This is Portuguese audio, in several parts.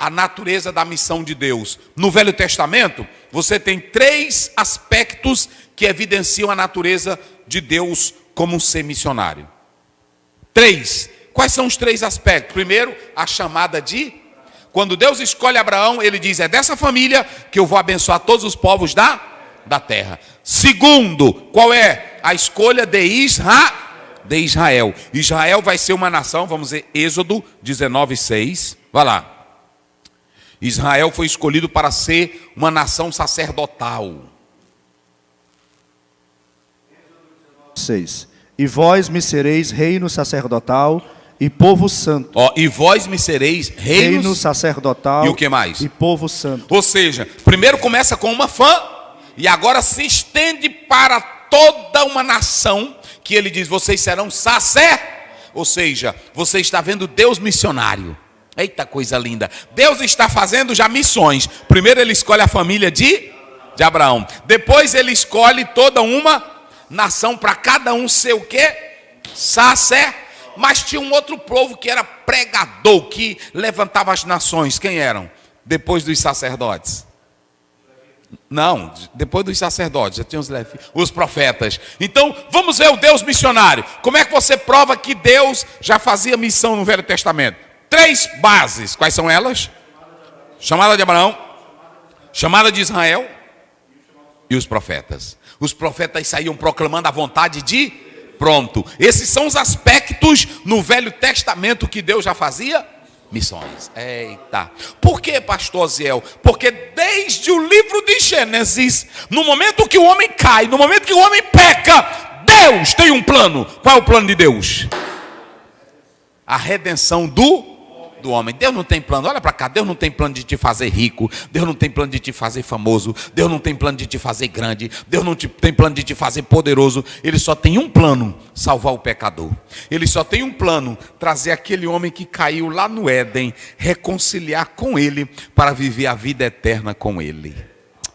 a natureza da missão de Deus? No Velho Testamento, você tem 3 aspectos que evidenciam a natureza de Deus como um ser missionário. 3. Quais são os 3 aspectos? Primeiro, a chamada de... Quando Deus escolhe Abraão, ele diz, é dessa família que eu vou abençoar todos os povos da terra. Segundo, qual é? A escolha de Israel. Israel vai ser uma nação, vamos ver, Êxodo 19:6. Vai lá. Israel foi escolhido para ser uma nação sacerdotal. 6. E vós me sereis reino sacerdotal e povo santo. E vós me sereis reino sacerdotal. E o que mais? E povo santo. Ou seja, primeiro começa com uma fã e agora se estende para toda uma nação, que ele diz, vocês serão ou seja, você está vendo Deus missionário. Eita coisa linda. Deus está fazendo já missões. Primeiro ele escolhe a família de Abraão. Depois ele escolhe toda uma nação para cada um ser o quê? Mas tinha um outro povo que era pregador, que levantava as nações. Quem eram? Depois dos sacerdotes. Não, depois dos sacerdotes, já tinha os profetas. Então, vamos ver o Deus missionário. Como é que você prova que Deus já fazia missão no Velho Testamento? 3 bases, quais são elas? Chamada de Abraão, chamada de Israel e os profetas. Os profetas saíam proclamando a vontade de... Pronto, esses são os aspectos no Velho Testamento que Deus já fazia missões. Eita, por que, pastor Ziel? Porque desde o livro de Gênesis, no momento que o homem cai, no momento que o homem peca, Deus tem um plano. Qual é o plano de Deus? A redenção do homem. Deus não tem plano, olha para cá, Deus não tem plano de te fazer rico, Deus não tem plano de te fazer famoso, Deus não tem plano de te fazer grande, Deus não tem plano de te fazer poderoso. Ele só tem um plano, salvar o pecador. Ele só tem um plano, trazer aquele homem que caiu lá no Éden, reconciliar com ele, para viver a vida eterna com ele.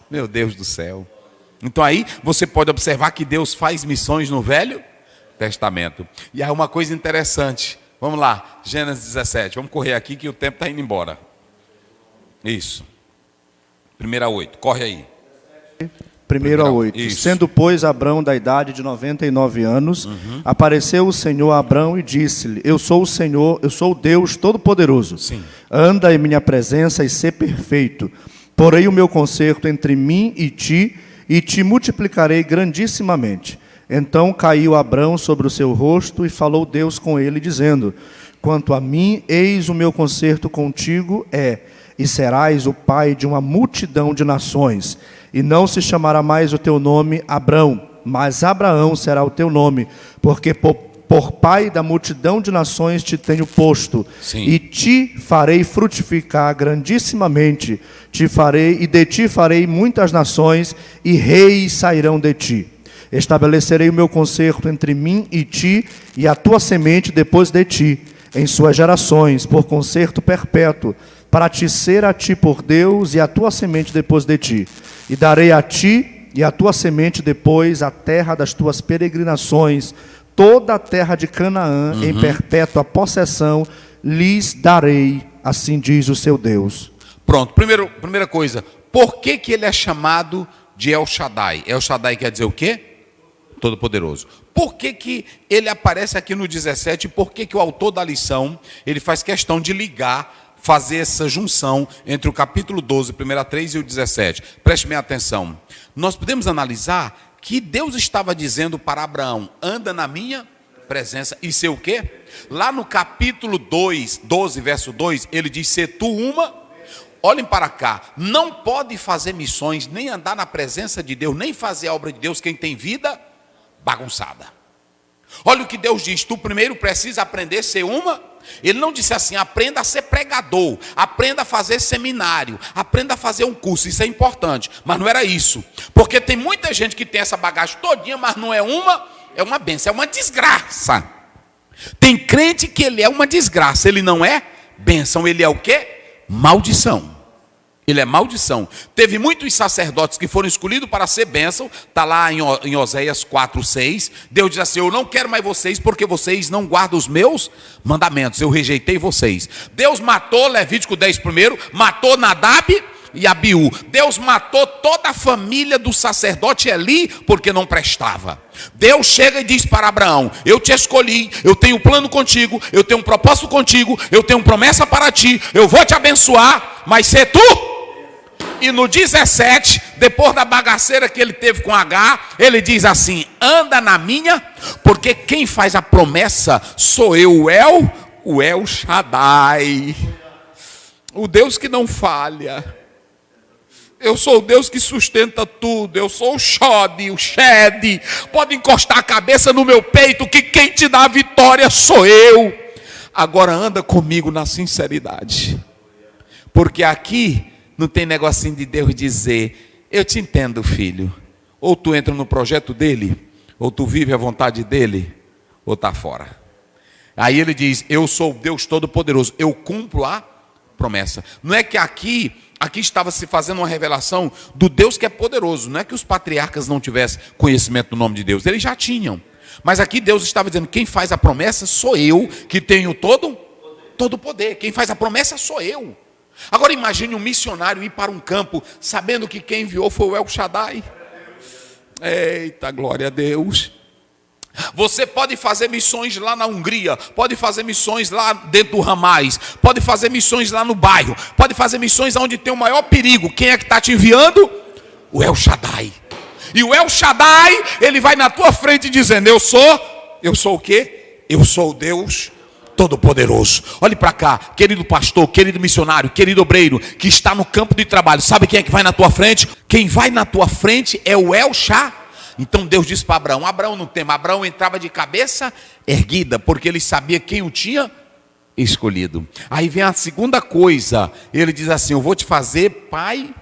Meu Deus do céu. Então aí você pode observar que Deus faz missões no Velho Testamento. E há uma coisa interessante. Vamos lá, Gênesis 17. Vamos correr aqui que o tempo está indo embora. Isso. 1:8. Corre aí. 1:8. Isso. Sendo, pois, Abrão da idade de 99 anos, apareceu o Senhor a Abrão e disse-lhe, eu sou o Senhor, eu sou o Deus Todo-Poderoso. Sim. Anda em minha presença e sê perfeito. Porei o meu concerto entre mim e te multiplicarei grandissimamente. Então caiu Abrão sobre o seu rosto e falou Deus com ele, dizendo, quanto a mim, eis o meu concerto contigo e serás o pai de uma multidão de nações. E não se chamará mais o teu nome Abrão, mas Abraão será o teu nome, porque por pai da multidão de nações te tenho posto. Sim. E te farei frutificar grandissimamente, e de ti farei muitas nações, e reis sairão de ti. Estabelecerei o meu concerto entre mim e ti, e a tua semente depois de ti, em suas gerações, por concerto perpétuo, para te ser a ti por Deus, e a tua semente depois de ti. E darei a ti e a tua semente depois a terra das tuas peregrinações, toda a terra de Canaã, em perpétua possessão, lhes darei, assim diz o seu Deus. Pronto, primeira coisa, por que ele é chamado de El Shaddai? El Shaddai quer dizer o quê? Todo-Poderoso. Por que ele aparece aqui no 17? Por que o autor da lição, ele faz questão de ligar, fazer essa junção entre o capítulo 12, 1:3 e o 17? Preste bem atenção. Nós podemos analisar que Deus estava dizendo para Abraão, anda na minha presença, e ser o quê? Lá no capítulo 12, verso 2, ele diz, ser tu uma... Olhem para cá, não pode fazer missões, nem andar na presença de Deus, nem fazer a obra de Deus, quem tem vida bagunçada. Olha o que Deus diz, tu primeiro precisa aprender a ser uma. Ele não disse assim, aprenda a ser pregador, aprenda a fazer seminário, aprenda a fazer um curso, isso é importante, mas não era isso. Porque tem muita gente que tem essa bagagem todinha, mas não é uma bênção, é uma desgraça. Tem crente que ele é uma desgraça, ele não é bênção, ele é o quê? Maldição. Ele é maldição. Teve muitos sacerdotes que foram escolhidos para ser bênção. Está lá em Oséias 4:6. Deus diz assim: eu não quero mais vocês porque vocês não guardam os meus mandamentos. Eu rejeitei vocês. Deus matou, Levítico 10 primeiro, matou Nadab e Abiú. Deus matou toda a família do sacerdote Eli porque não prestava. Deus chega e diz para Abraão: eu te escolhi, eu tenho um plano contigo, eu tenho um propósito contigo, eu tenho uma promessa para ti, eu vou te abençoar, mas ser tu. E no 17, depois da bagaceira que ele teve com Agar, ele diz assim: anda na minha, porque quem faz a promessa sou eu, o El Shaddai, o Deus que não falha. Eu sou o Deus que sustenta tudo. Eu sou o Shod, o Shed. Pode encostar a cabeça no meu peito, que quem te dá a vitória sou eu. Agora anda comigo na sinceridade, porque aqui não tem negocinho de Deus dizer: eu te entendo, filho. Ou tu entra no projeto dele, ou tu vive a vontade dele, ou está fora. Aí ele diz: eu sou o Deus Todo-Poderoso, eu cumpro a promessa. Não é que aqui estava se fazendo uma revelação do Deus que é poderoso. Não é que os patriarcas não tivessem conhecimento do nome de Deus, eles já tinham. Mas aqui Deus estava dizendo: quem faz a promessa sou eu, que tenho todo o poder. Quem faz a promessa sou eu. Agora imagine um missionário ir para um campo sabendo que quem enviou foi o El Shaddai. Eita, glória a Deus. Você pode fazer missões lá na Hungria, pode fazer missões lá dentro do Ramais, pode fazer missões lá no bairro, pode fazer missões onde tem o maior perigo. Quem é que está te enviando? O El Shaddai. E o El Shaddai, ele vai na tua frente dizendo: eu sou o quê? Eu sou o Deus Todo-Poderoso. Olhe para cá, querido pastor, querido missionário, querido obreiro que está no campo de trabalho. Sabe quem é que vai na tua frente? Quem vai na tua frente é o El Shaddai. Então Deus disse para Abraão: Abraão não tema. Abraão entrava de cabeça erguida, porque ele sabia quem o tinha escolhido. Aí vem a segunda coisa, ele diz assim: eu vou te fazer pai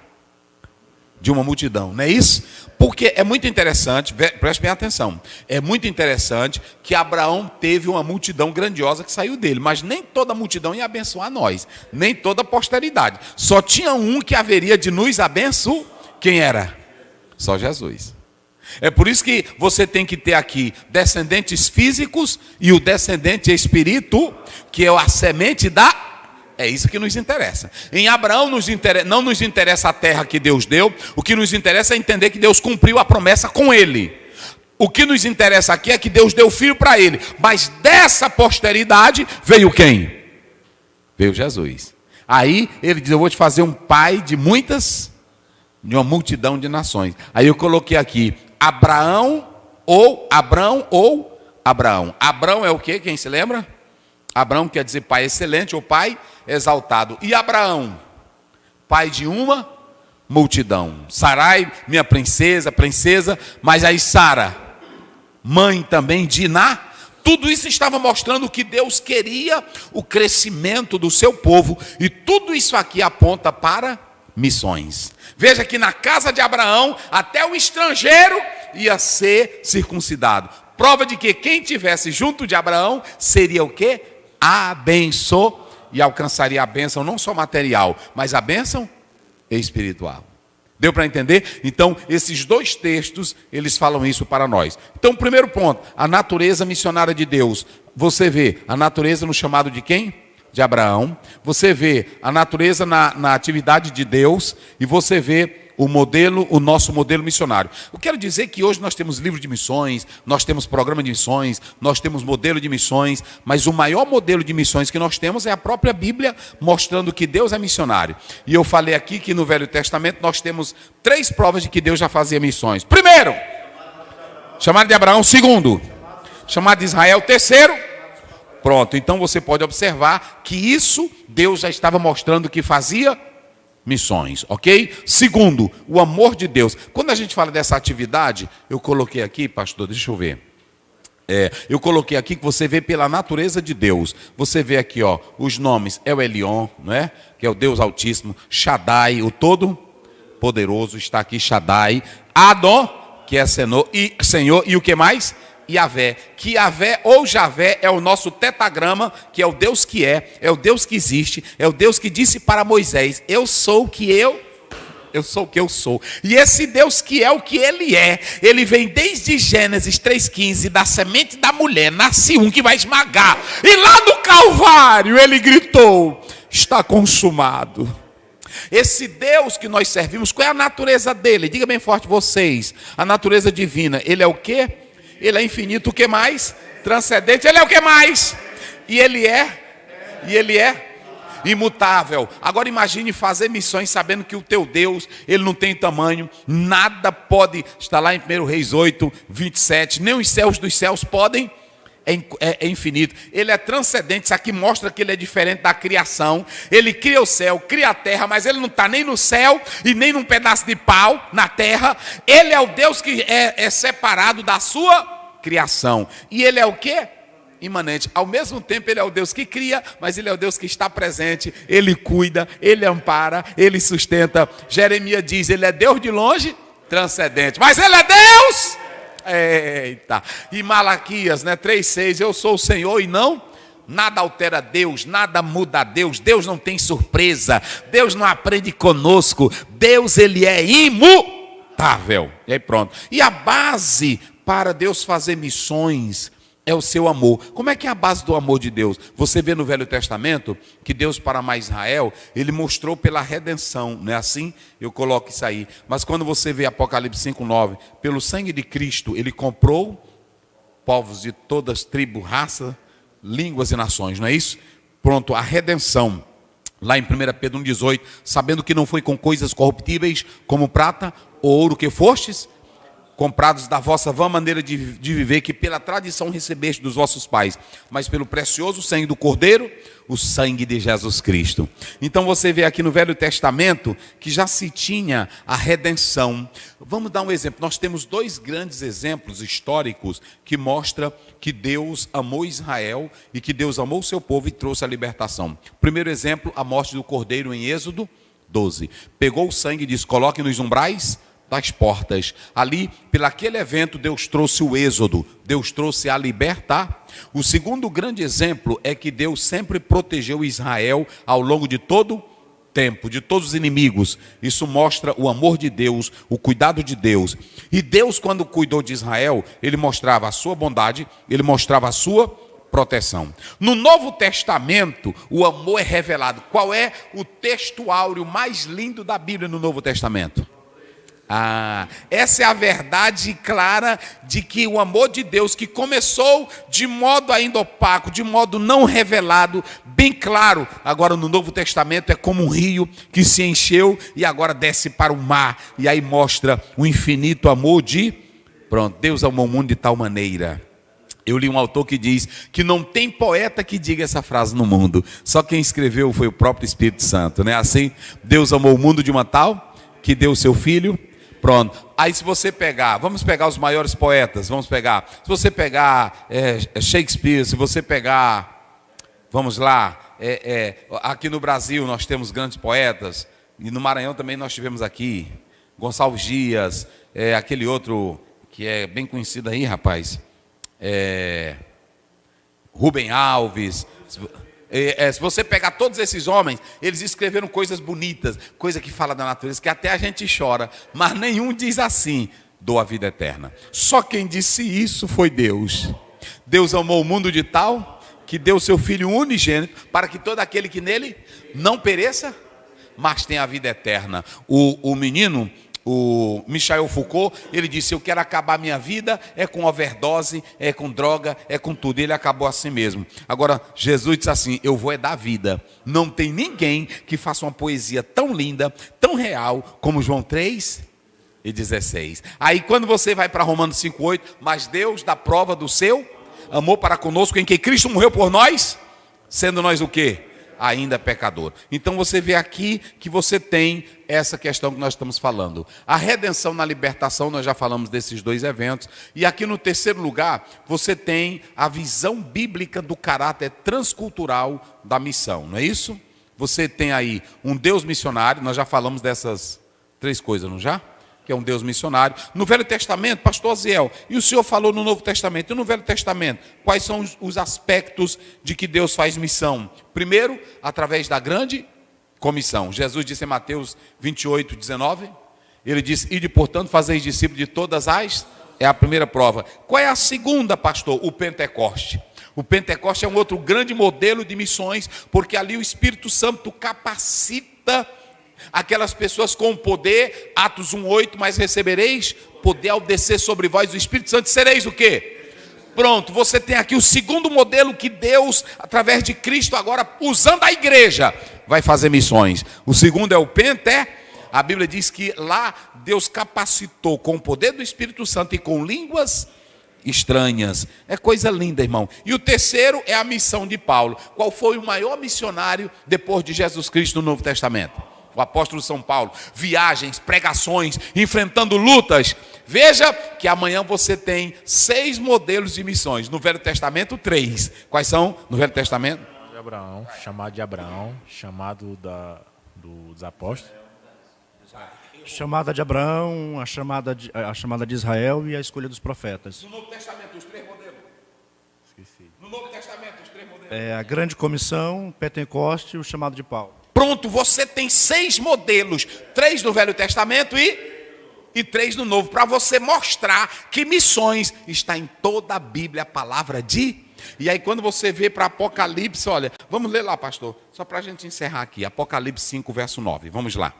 de uma multidão, não é isso? Porque é muito interessante, preste bem atenção, é muito interessante que Abraão teve uma multidão grandiosa que saiu dele, mas nem toda a multidão ia abençoar nós, nem toda a posteridade. Só tinha um que haveria de nos abençoar. Quem era? Só Jesus. É por isso que você tem que ter aqui descendentes físicos e o descendente espírito, que é a semente da... É isso que nos interessa. Em Abraão não nos interessa a terra que Deus deu. O que nos interessa é entender que Deus cumpriu a promessa com ele. O que nos interessa aqui é que Deus deu filho para ele. Mas dessa posteridade veio quem? Veio Jesus. Aí ele diz: eu vou te fazer um pai de uma multidão de nações. Aí eu coloquei aqui: Abraão ou Abrão ou Abraão. Abrão é o quê? Quem se lembra? Abraão quer dizer pai excelente ou pai exaltado. E Abraão? Pai de uma multidão. Sarai, minha princesa, mas aí Sara, mãe também de Iná. Tudo isso estava mostrando que Deus queria o crescimento do seu povo. E tudo isso aqui aponta para missões. Veja que na casa de Abraão, até o estrangeiro ia ser circuncidado. Prova de que quem estivesse junto de Abraão seria o quê? Abençoado. E alcançaria a bênção não só material, mas a bênção espiritual. Deu para entender? Então, esses dois textos, eles falam isso para nós. Então, primeiro ponto, a natureza missionária de Deus. Você vê a natureza no chamado de quem? De Abraão. Você vê a natureza na atividade de Deus. E você vê o nosso modelo missionário. Eu quero dizer que hoje nós temos livro de missões, nós temos programa de missões, nós temos modelo de missões, mas o maior modelo de missões que nós temos é a própria Bíblia, mostrando que Deus é missionário. E eu falei aqui que no Velho Testamento nós temos 3 provas de que Deus já fazia missões. Primeiro, chamado de Abraão. Segundo, chamado de Israel. Terceiro, pronto. Então você pode observar que isso Deus já estava mostrando que fazia missões, ok? Segundo, o amor de Deus. Quando a gente fala dessa atividade, eu coloquei aqui, pastor, deixa eu ver. Eu coloquei aqui que você vê pela natureza de Deus. Você vê aqui, ó, os nomes: El Elyon, não é? Que é o Deus Altíssimo. Shaddai, o Todo-Poderoso, está aqui Shaddai. Adon, que é Senhor, e o que mais? Yahvé. Que Yahvé ou Javé é o nosso tetagrama, que é o Deus que é o Deus que existe, é o Deus que disse para Moisés: eu sou o que eu sou o que eu sou. E esse Deus que é o que ele é, ele vem desde Gênesis 3,15, da semente da mulher, nasce um que vai esmagar. E lá no Calvário ele gritou: está consumado. Esse Deus que nós servimos, qual é a natureza dele? Diga bem forte vocês. A natureza divina, ele é o quê? Ele é infinito, o que mais? Transcendente, ele é o que mais? E ele é imutável. Agora imagine fazer missões sabendo que o teu Deus, ele não tem tamanho, nada pode, está lá em 1 Reis 8, 27, nem os céus dos céus podem, é infinito, ele é transcendente. Isso aqui mostra que ele é diferente da criação. Ele cria o céu, cria a terra, mas ele não está nem no céu e nem num pedaço de pau na terra. Ele é o Deus que é separado da sua criação. E ele é o quê? Imanente. Ao mesmo tempo ele é o Deus que cria, mas ele é o Deus que está presente. Ele cuida, ele ampara, ele sustenta. Jeremias diz: ele é Deus de longe, transcendente, mas ele é Deus. Eita. E Malaquias, 3,6, eu sou o Senhor e não, nada altera Deus, nada muda Deus. Deus não tem surpresa, Deus não aprende conosco. Deus, ele é imutável. E aí pronto. E a base para Deus fazer missões é o seu amor. Como é que é a base do amor de Deus? Você vê no Velho Testamento que Deus, para amar Israel, ele mostrou pela redenção, não é assim? Eu coloco isso aí. Mas quando você vê Apocalipse 5,9, pelo sangue de Cristo, ele comprou povos de todas tribos, raças, línguas e nações, não é isso? Pronto, a redenção. Lá em 1 Pedro 1,18, sabendo que não foi com coisas corruptíveis, como prata ou ouro que fostes comprados da vossa vã maneira de viver, que pela tradição recebeste dos vossos pais, mas pelo precioso sangue do Cordeiro, o sangue de Jesus Cristo. Então você vê aqui no Velho Testamento que já se tinha a redenção. Vamos dar um exemplo. Nós temos dois grandes exemplos históricos que mostram que Deus amou Israel e que Deus amou o seu povo e trouxe a libertação. Primeiro exemplo, a morte do Cordeiro em Êxodo 12. Pegou o sangue e disse: coloque nos umbrais das portas. Ali, pelo aquele evento, Deus trouxe o êxodo, Deus trouxe a libertar. O segundo grande exemplo é que Deus sempre protegeu Israel ao longo de todo o tempo, de todos os inimigos. Isso mostra o amor de Deus, o cuidado de Deus. E Deus, quando cuidou de Israel, ele mostrava a sua bondade, ele mostrava a sua proteção. No Novo Testamento, o amor é revelado. Qual é o texto áureo mais lindo da Bíblia no Novo Testamento? Essa é a verdade clara de que o amor de Deus, que começou de modo ainda opaco, de modo não revelado, bem claro, agora no Novo Testamento é como um rio que se encheu e agora desce para o mar, e aí mostra o infinito amor de... Pronto, Deus amou o mundo de tal maneira. Eu li um autor que diz que não tem poeta que diga essa frase no mundo, só quem escreveu foi o próprio Espírito Santo, não é assim? Deus amou o mundo de uma tal que deu o seu filho. Pronto, aí se você pegar, vamos pegar os maiores poetas, se você pegar Shakespeare, se você pegar, vamos lá, aqui no Brasil nós temos grandes poetas, e no Maranhão também nós tivemos aqui, Gonçalves Dias, aquele outro que é bem conhecido aí, rapaz, Rubem Alves. Se você pegar todos esses homens, eles escreveram coisas bonitas, coisa que fala da natureza, que até a gente chora, mas nenhum diz assim: dou a vida eterna. Só quem disse isso foi Deus. Deus amou o mundo de tal que deu seu Filho unigênito para que todo aquele que nele não pereça, mas tenha a vida eterna. O menino, o Michel Foucault, ele disse: eu quero acabar minha vida com overdose, com droga, com tudo. Ele acabou assim mesmo. Agora Jesus disse assim: eu vou dar vida. Não tem ninguém que faça uma poesia tão linda, tão real como João 3:16. Aí quando você vai para Romanos 5:8, mas Deus dá prova do seu amor para conosco em que Cristo morreu por nós, sendo nós o quê? Ainda pecador. Então você vê aqui que você tem essa questão que nós estamos falando. A redenção na libertação, nós já falamos desses dois eventos. E aqui no terceiro lugar, você tem a visão bíblica do caráter transcultural da missão, não é isso? Você tem aí um Deus missionário, nós já falamos dessas três coisas, não já? que é um Deus missionário. No Velho Testamento, pastor Aziel, e o senhor falou no Novo Testamento, e no Velho Testamento, quais são os aspectos de que Deus faz missão? Primeiro, através da grande comissão. Jesus disse em Mateus 28, 19, ele disse, ide, portanto, fazeis discípulos de todas as... É a primeira prova. Qual é a segunda, pastor? O Pentecoste. O Pentecoste é um outro grande modelo de missões, porque ali o Espírito Santo capacita aquelas pessoas com poder, Atos 1:8, mas recebereis poder ao descer sobre vós o Espírito Santo, sereis o quê? Pronto, você tem aqui o segundo modelo que Deus, através de Cristo, agora usando a igreja, vai fazer missões. O segundo é o A Bíblia diz que lá Deus capacitou com o poder do Espírito Santo e com línguas estranhas. É coisa linda, irmão. E o terceiro é a missão de Paulo. Qual foi o maior missionário depois de Jesus Cristo no Novo Testamento? O apóstolo São Paulo. Viagens, pregações, enfrentando lutas. Veja que amanhã você tem 6 modelos de missões. No Velho Testamento, 3. Quais são no Velho Testamento? De Abraão, chamado dos apóstolos. Chamada de Abraão, a chamada de Israel e a escolha dos profetas. No Novo Testamento, os 3 modelos. Esqueci. No Novo Testamento, os 3 modelos. É a grande comissão, Pentecoste e o chamado de Paulo. Pronto, você tem 6 modelos. 3 no Velho Testamento e 3 no Novo. Para você mostrar que missões está em toda a Bíblia, a palavra de... E aí quando você vê para Apocalipse, olha, vamos ler lá, pastor, só para a gente encerrar aqui. Apocalipse 5, verso 9, vamos lá.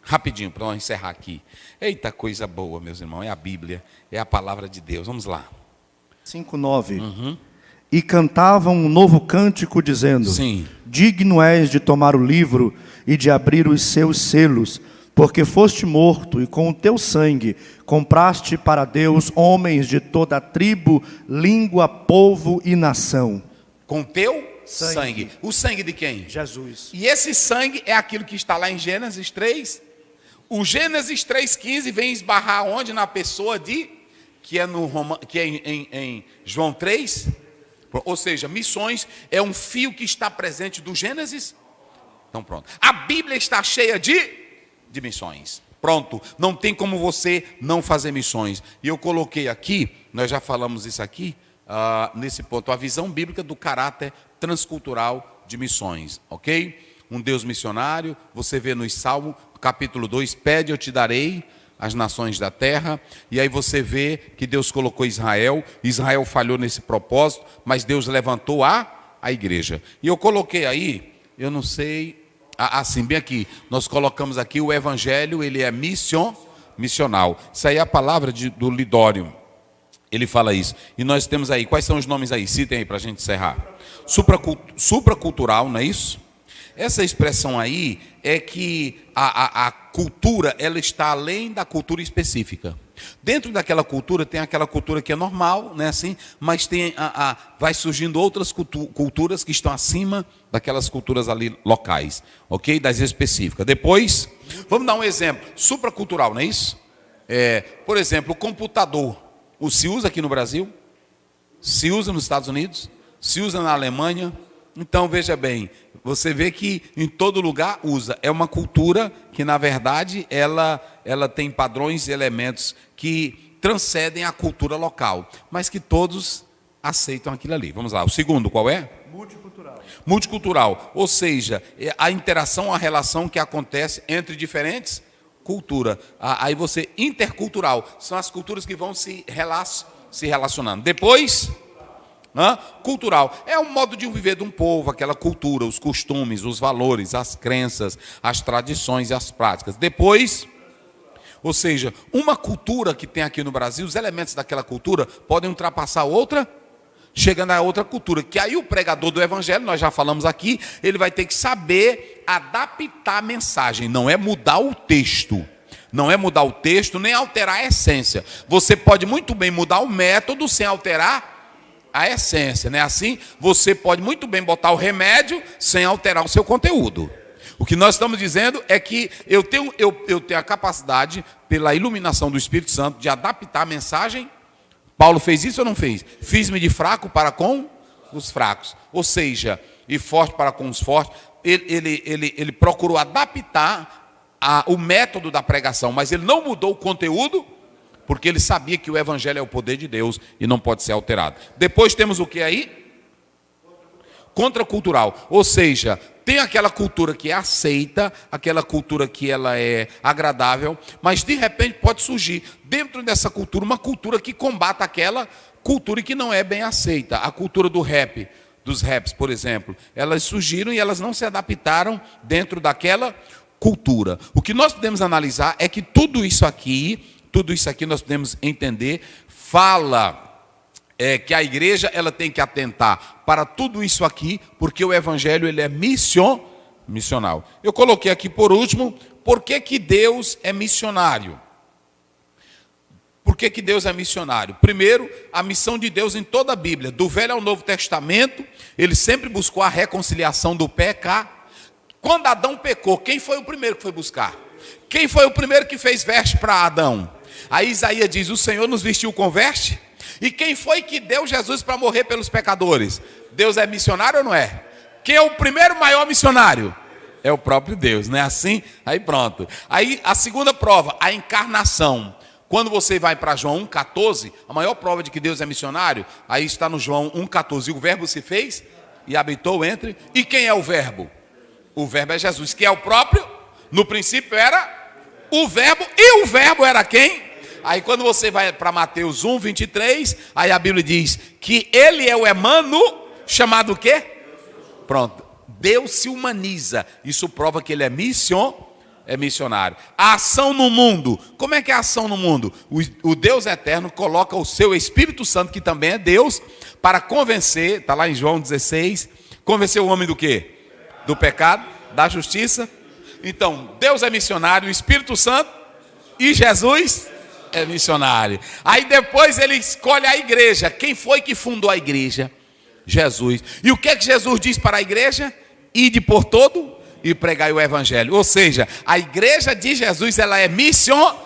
Rapidinho, para nós encerrar aqui. Eita, coisa boa, meus irmãos, é a Bíblia, é a palavra de Deus. Vamos lá. 5:9. E cantavam um novo cântico, dizendo: Sim. Digno és de tomar o livro e de abrir os seus selos, porque foste morto e com o teu sangue compraste para Deus homens de toda a tribo, língua, povo e nação. Com teu sangue. O sangue de quem? Jesus. E esse sangue é aquilo que está lá em Gênesis 3. O Gênesis 3,15 vem esbarrar onde? Na pessoa de, que é em João 3. Ou seja, missões é um fio que está presente do Gênesis. Então pronto. A Bíblia está cheia de missões. Pronto. Não tem como você não fazer missões. E eu coloquei aqui, nós já falamos isso aqui, nesse ponto, a visão bíblica do caráter transcultural de missões. Ok? Um Deus missionário, você vê no Salmo, capítulo 2, pede, eu te darei as nações da terra, e aí você vê que Deus colocou Israel falhou nesse propósito, mas Deus levantou a igreja. E eu coloquei aí, eu não sei, assim, bem aqui, nós colocamos aqui o evangelho, ele é missional. Isso aí é a palavra do Lidório, ele fala isso. E nós temos aí, quais são os nomes aí? Citem aí para a gente encerrar. Supracultural, não é isso? Essa expressão aí é que a cultura, ela está além da cultura específica. Dentro daquela cultura tem aquela cultura que é normal, né, assim, mas tem vai surgindo outras culturas que estão acima daquelas culturas ali locais, ok? Das específicas. Depois, vamos dar um exemplo. Supracultural, não é isso? Por exemplo, o computador. Se usa aqui no Brasil, se usa nos Estados Unidos, se usa na Alemanha. Então, veja bem, você vê que em todo lugar usa. É uma cultura que, na verdade, ela tem padrões e elementos que transcendem a cultura local, mas que todos aceitam aquilo ali. Vamos lá, o segundo, qual é? Multicultural. Multicultural, ou seja, a interação, a relação que acontece entre diferentes culturas. Aí você, intercultural, são as culturas que vão se relacionando. Depois... cultural, é um modo de viver de um povo, aquela cultura, os costumes, os valores, as crenças, as tradições e as práticas. Depois, ou seja, uma cultura que tem aqui no Brasil, os elementos daquela cultura podem ultrapassar outra, chegando a outra cultura, que aí o pregador do evangelho, nós já falamos aqui, ele vai ter que saber adaptar a mensagem, não é mudar o texto. Não é mudar o texto, nem alterar a essência. Você pode muito bem mudar o método sem alterar a essência, né? Assim, você pode muito bem botar o remédio sem alterar o seu conteúdo. O que nós estamos dizendo é que eu tenho a capacidade, pela iluminação do Espírito Santo, de adaptar a mensagem. Paulo fez isso ou não fez? Fiz-me de fraco para com os fracos. Ou seja, e forte para com os fortes. Ele procurou adaptar o método da pregação, mas ele não mudou o conteúdo, porque ele sabia que o evangelho é o poder de Deus e não pode ser alterado. Depois temos o que aí? Contracultural, ou seja, tem aquela cultura que é aceita, aquela cultura que ela é agradável, mas de repente pode surgir dentro dessa cultura uma cultura que combata aquela cultura que não é bem aceita. A cultura do rap, dos raps, por exemplo, elas surgiram e elas não se adaptaram dentro daquela cultura. O que nós podemos analisar é que tudo isso aqui nós podemos entender, fala que a igreja ela tem que atentar para tudo isso aqui, porque o evangelho ele é missional. Eu coloquei aqui por último, por que Deus é missionário? Por que Deus é missionário? Primeiro, a missão de Deus em toda a Bíblia, do Velho ao Novo Testamento, ele sempre buscou a reconciliação do pecado. Quando Adão pecou, quem foi o primeiro que foi buscar? Quem foi o primeiro que fez veste para Adão? Aí Isaías diz, o Senhor nos vestiu com veste? E quem foi que deu Jesus para morrer pelos pecadores? Deus é missionário ou não é? Quem é o primeiro maior missionário? É o próprio Deus, não é assim? Aí pronto. Aí a segunda prova, a encarnação. Quando você vai para João 1,14, a maior prova de que Deus é missionário, aí está no João 1,14. E o verbo se fez e habitou entre... E quem é o verbo? O verbo é Jesus, que é o próprio. No princípio era o verbo, e o verbo era quem? Aí quando você vai para Mateus 1,23, aí a Bíblia diz que ele é o Emmanuel, chamado o quê? Pronto, Deus se humaniza. Isso prova que ele é missionário. A ação no mundo. Como é que é a ação no mundo? O Deus eterno coloca o seu Espírito Santo, que também é Deus, para convencer, está lá em João 16, convencer o homem do quê? Do pecado, da justiça. Então, Deus é missionário, o Espírito Santo e Jesus é missionário. Aí depois ele escolhe a igreja. Quem foi que fundou a igreja? Jesus. E o que é que Jesus diz para a igreja? Ide por todo e pregai o evangelho. Ou seja, a igreja de Jesus ela é missionária.